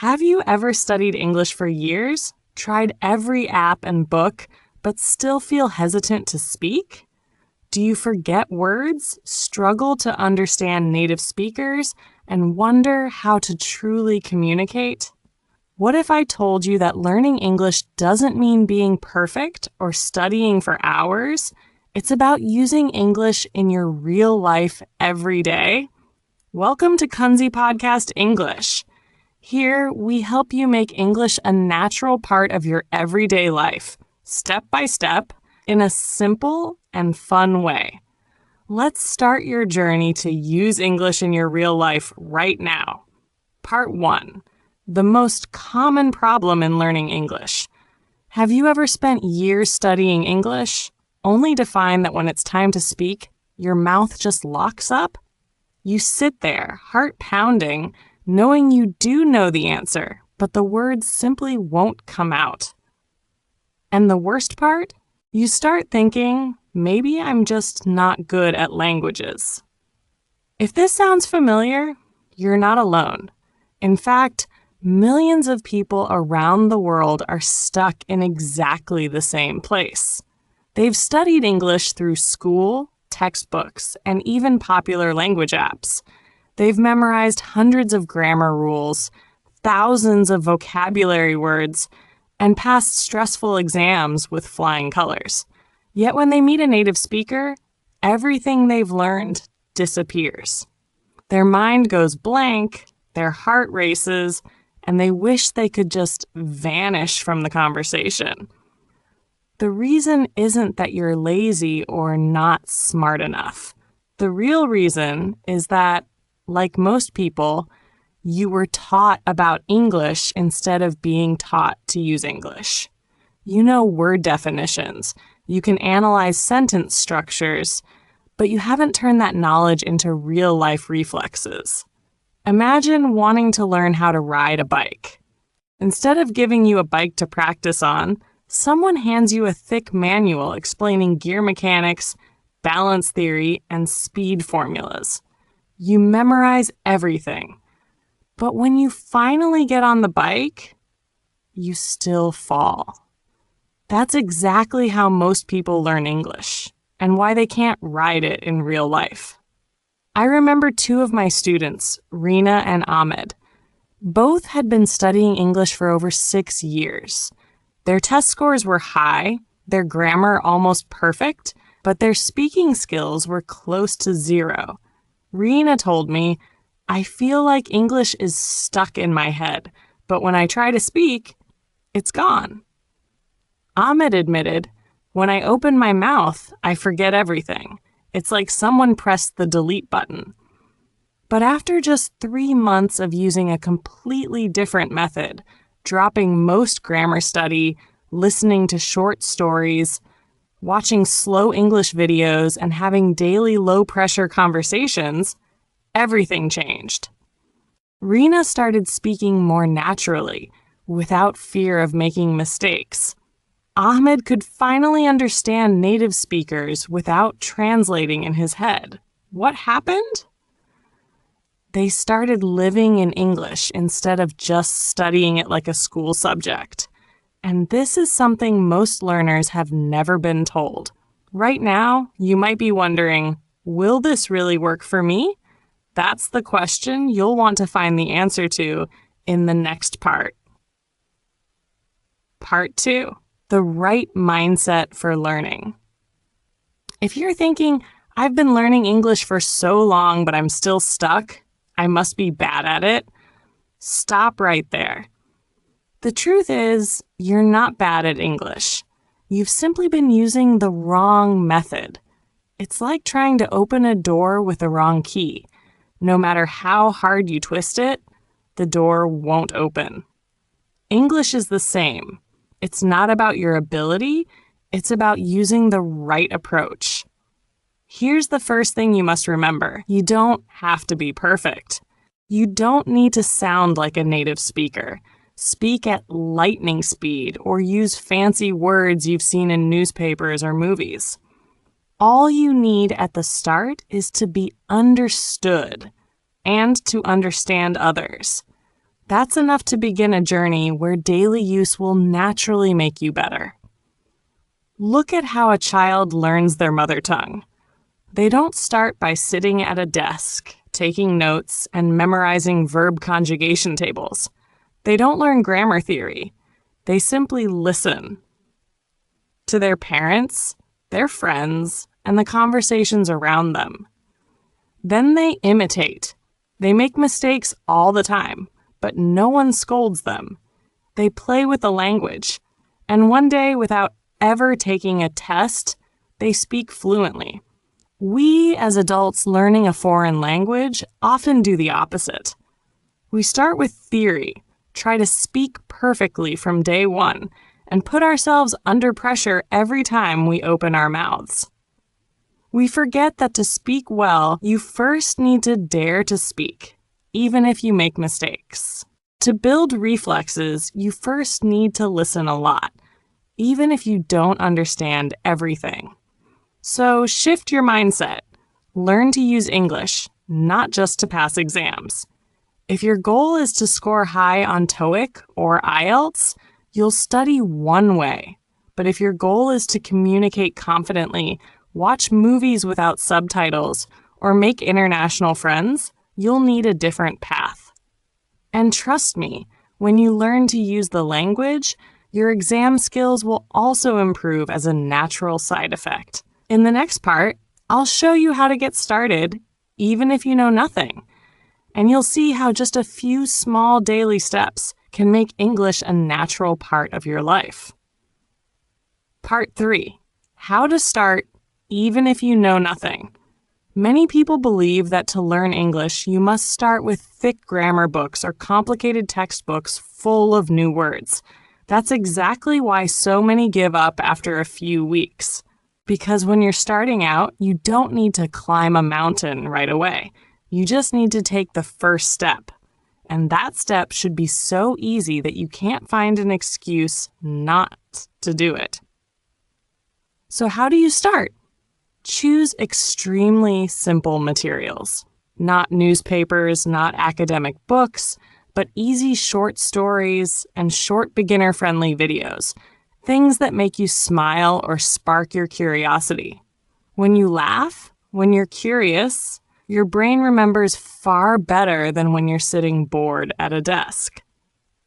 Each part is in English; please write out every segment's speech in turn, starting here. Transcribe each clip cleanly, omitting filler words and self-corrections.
Have you ever studied English for years, tried every app and book, but still feel hesitant to speak? Do you forget words, struggle to understand native speakers, and wonder how to truly communicate? What if I told you that learning English doesn't mean being perfect or studying for hours? It's about using English in your real life every day. Welcome to Kunzy Podcast English. Here, we help you make English a natural part of your everyday life, step by step, in a simple and fun way. Let's start your journey to use English in your real life right now. Part 1. The most common problem in learning English. Have you ever spent years studying English, only to find that when it's time to speak, your mouth just locks up? You sit there, heart pounding, knowing you do know the answer, but the words simply won't come out. And the worst part? You start thinking, maybe I'm just not good at languages. If this sounds familiar, you're not alone. In fact, millions of people around the world are stuck in exactly the same place. They've studied English through school, textbooks, and even popular language apps. They've memorized hundreds of grammar rules, thousands of vocabulary words, and passed stressful exams with flying colors. Yet when they meet a native speaker, everything they've learned disappears. Their mind goes blank, their heart races, and they wish they could just vanish from the conversation. The reason isn't that you're lazy or not smart enough. The real reason is that, like most people, you were taught about English instead of being taught to use English. You know word definitions. You can analyze sentence structures, but you haven't turned that knowledge into real-life reflexes. Imagine wanting to learn how to ride a bike. Instead of giving you a bike to practice on, someone hands you a thick manual explaining gear mechanics, balance theory, and speed formulas. You memorize everything. But when you finally get on the bike, you still fall. That's exactly how most people learn English, and why they can't ride it in real life. I remember two of my students, Rina and Ahmed. Both had been studying English for over 6 years. Their test scores were high, their grammar almost perfect, but their speaking skills were close to zero. Rina told me, "I feel like English is stuck in my head, but when I try to speak, it's gone." Ahmed admitted, "When I open my mouth, I forget everything. It's like someone pressed the delete button." But after just 3 months of using a completely different method, dropping most grammar study, listening to short stories, watching slow English videos, and having daily low-pressure conversations, everything changed. Rina started speaking more naturally, without fear of making mistakes. Ahmed could finally understand native speakers without translating in his head. What happened? They started living in English instead of just studying it like a school subject. And this is something most learners have never been told. Right now, you might be wondering, will this really work for me? That's the question you'll want to find the answer to in the next part. Part 2, the right mindset for learning. If you're thinking, I've been learning English for so long, but I'm still stuck, I must be bad at it, stop right there. The truth is, you're not bad at English. You've simply been using the wrong method. It's like trying to open a door with the wrong key. No matter how hard you twist it, the door won't open. English is the same. It's not about your ability, it's about using the right approach. Here's the first thing you must remember. You don't have to be perfect. You don't need to sound like a native speaker. Speak at lightning speed or use fancy words you've seen in newspapers or movies. All you need at the start is to be understood and to understand others. That's enough to begin a journey where daily use will naturally make you better. Look at how a child learns their mother tongue. They don't start by sitting at a desk, taking notes, and memorizing verb conjugation tables. They don't learn grammar theory. They simply listen to their parents, their friends, and the conversations around them. Then they imitate. They make mistakes all the time, but no one scolds them. They play with the language, and one day, without ever taking a test, they speak fluently. We, as adults learning a foreign language, often do the opposite. We start with theory, try to speak perfectly from day one, and put ourselves under pressure every time we open our mouths. We forget that to speak well, you first need to dare to speak, even if you make mistakes. To build reflexes, you first need to listen a lot, even if you don't understand everything. So shift your mindset. Learn to use English, not just to pass exams. If your goal is to score high on TOEIC or IELTS, you'll study one way. But if your goal is to communicate confidently, watch movies without subtitles, or make international friends, you'll need a different path. And trust me, when you learn to use the language, your exam skills will also improve as a natural side effect. In the next part, I'll show you how to get started, even if you know nothing. And you'll see how just a few small daily steps can make English a natural part of your life. Part 3. How to start even if you know nothing. Many people believe that to learn English, you must start with thick grammar books or complicated textbooks full of new words. That's exactly why so many give up after a few weeks. Because when you're starting out, you don't need to climb a mountain right away. You just need to take the first step. And that step should be so easy that you can't find an excuse not to do it. So how do you start? Choose extremely simple materials. Not newspapers, not academic books, but easy short stories and short beginner-friendly videos. Things that make you smile or spark your curiosity. When you laugh, when you're curious, your brain remembers far better than when you're sitting bored at a desk.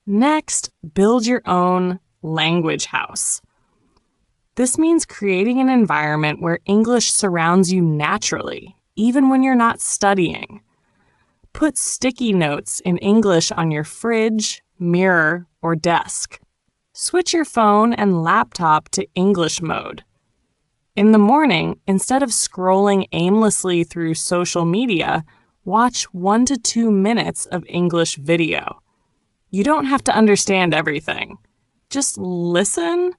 Next, build your own language house. This means creating an environment where English surrounds you naturally, even when you're not studying. Put sticky notes in English on your fridge, mirror, or desk. Switch your phone and laptop to English mode. In the morning, instead of scrolling aimlessly through social media, watch 1 to 2 minutes of English video. You don't have to understand everything. Just listen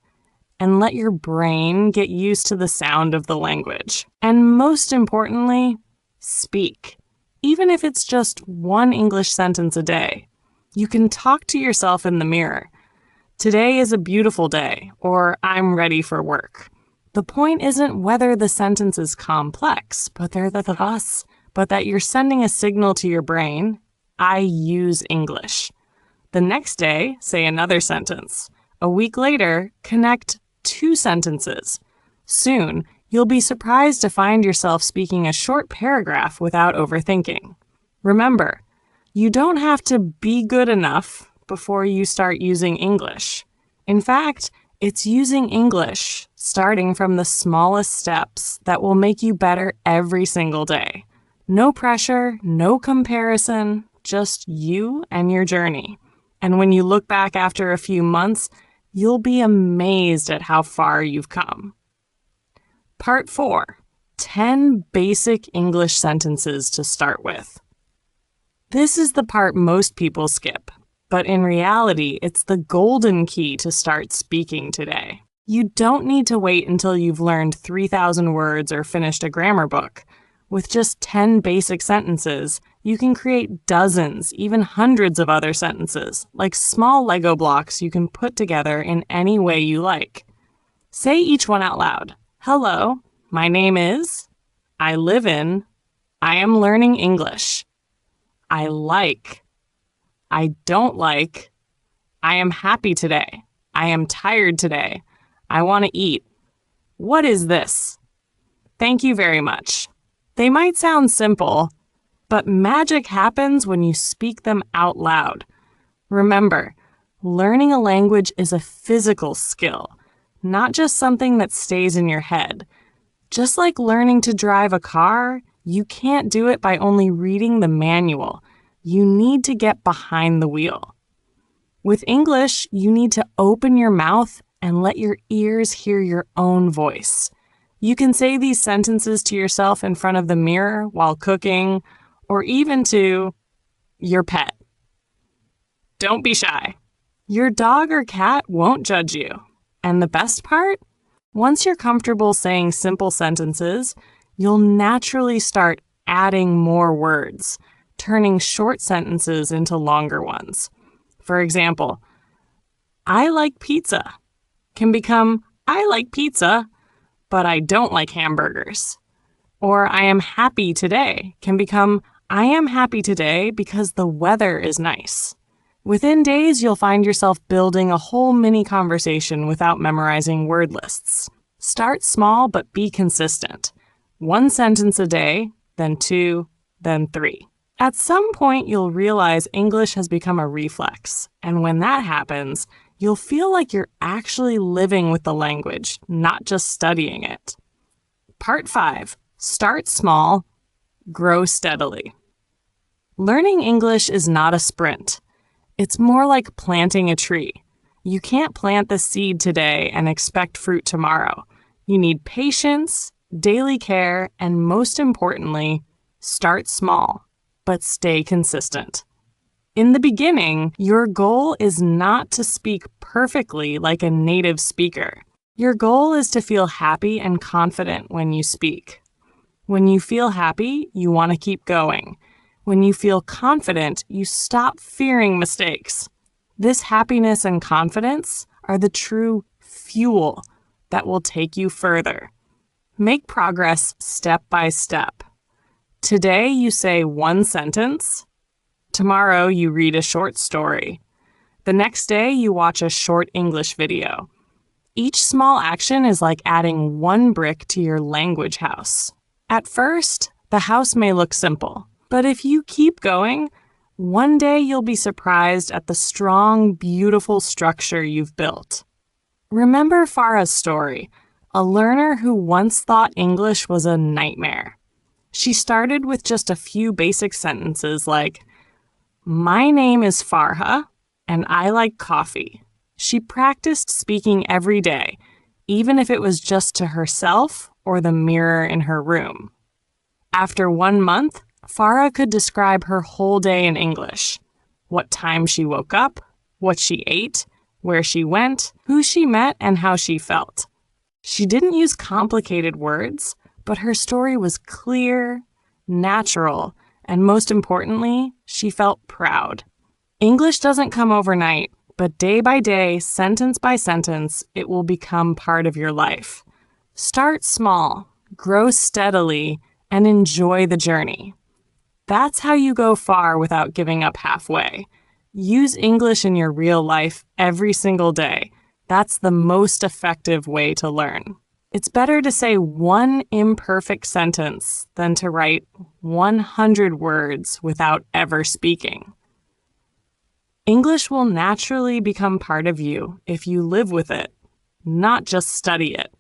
and let your brain get used to the sound of the language. And most importantly, speak. Even if it's just one English sentence a day. You can talk to yourself in the mirror. Today is a beautiful day, or I'm ready for work. The point isn't whether the sentence is complex, but that you're sending a signal to your brain, I use English. The next day, say another sentence. A week later, connect 2 sentences. Soon, you'll be surprised to find yourself speaking a short paragraph without overthinking. Remember, you don't have to be good enough before you start using English. In fact, it's using English, starting from the smallest steps, that will make you better every single day. No pressure, no comparison, just you and your journey. And when you look back after a few months, you'll be amazed at how far you've come. Part 4. 10 basic English sentences to start with. This is the part most people skip, but in reality, it's the golden key to start speaking today. You don't need to wait until you've learned 3,000 words or finished a grammar book. With just 10 basic sentences, you can create dozens, even hundreds of other sentences, like small Lego blocks you can put together in any way you like. Say each one out loud. Hello, my name is, I live in, I am learning English. I like I don't like, I am happy today. I am tired today. I want to eat. What is this? Thank you very much. They might sound simple, but magic happens when you speak them out loud. Remember, learning a language is a physical skill, not just something that stays in your head. Just like learning to drive a car, you can't do it by only reading the manual. You need to get behind the wheel. With English, you need to open your mouth and let your ears hear your own voice. You can say these sentences to yourself in front of the mirror while cooking, or even to your pet. Don't be shy. Your dog or cat won't judge you. And the best part? Once you're comfortable saying simple sentences, you'll naturally start adding more words, turning short sentences into longer ones. For example, I like pizza can become I like pizza, but I don't like hamburgers. Or I am happy today can become I am happy today because the weather is nice. Within days, you'll find yourself building a whole mini conversation without memorizing word lists. Start small, but be consistent. 1 sentence a day, then 2, then 3. At some point, you'll realize English has become a reflex. And when that happens, you'll feel like you're actually living with the language, not just studying it. Part 5. Start small, grow steadily. Learning English is not a sprint. It's more like planting a tree. You can't plant the seed today and expect fruit tomorrow. You need patience, daily care, and most importantly, start small, but stay consistent. In the beginning, your goal is not to speak perfectly like a native speaker. Your goal is to feel happy and confident when you speak. When you feel happy, you want to keep going. When you feel confident, you stop fearing mistakes. This happiness and confidence are the true fuel that will take you further. Make progress step by step. Today you say 1 sentence. Tomorrow you read a short story. The next day you watch a short English video. Each small action is like adding 1 brick to your language house. At first, the house may look simple. But if you keep going, one day you'll be surprised at the strong, beautiful structure you've built. Remember Farah's story, a learner who once thought English was a nightmare. She started with just a few basic sentences like, "My name is Farha, and I like coffee." She practiced speaking every day, even if it was just to herself or the mirror in her room. After 1 month, Farah could describe her whole day in English. What time she woke up, what she ate, where she went, who she met, and how she felt. She didn't use complicated words, but her story was clear, natural, and most importantly, she felt proud. English doesn't come overnight, but day by day, sentence by sentence, it will become part of your life. Start small, grow steadily, and enjoy the journey. That's how you go far without giving up halfway. Use English in your real life every single day. That's the most effective way to learn. It's better to say 1 imperfect sentence than to write 100 words without ever speaking. English will naturally become part of you if you live with it, not just study it.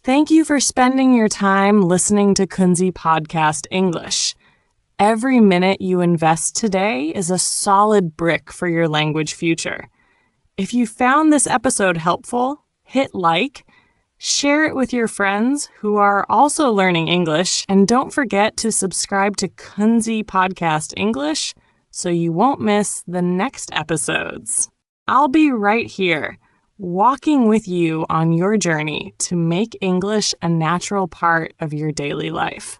Thank you for spending your time listening to Kunzy Podcast English. Every minute you invest today is a solid brick for your language future. If you found this episode helpful, hit like, share it with your friends who are also learning English, and don't forget to subscribe to Kunzy Podcast English so you won't miss the next episodes. I'll be right here, walking with you on your journey to make English a natural part of your daily life.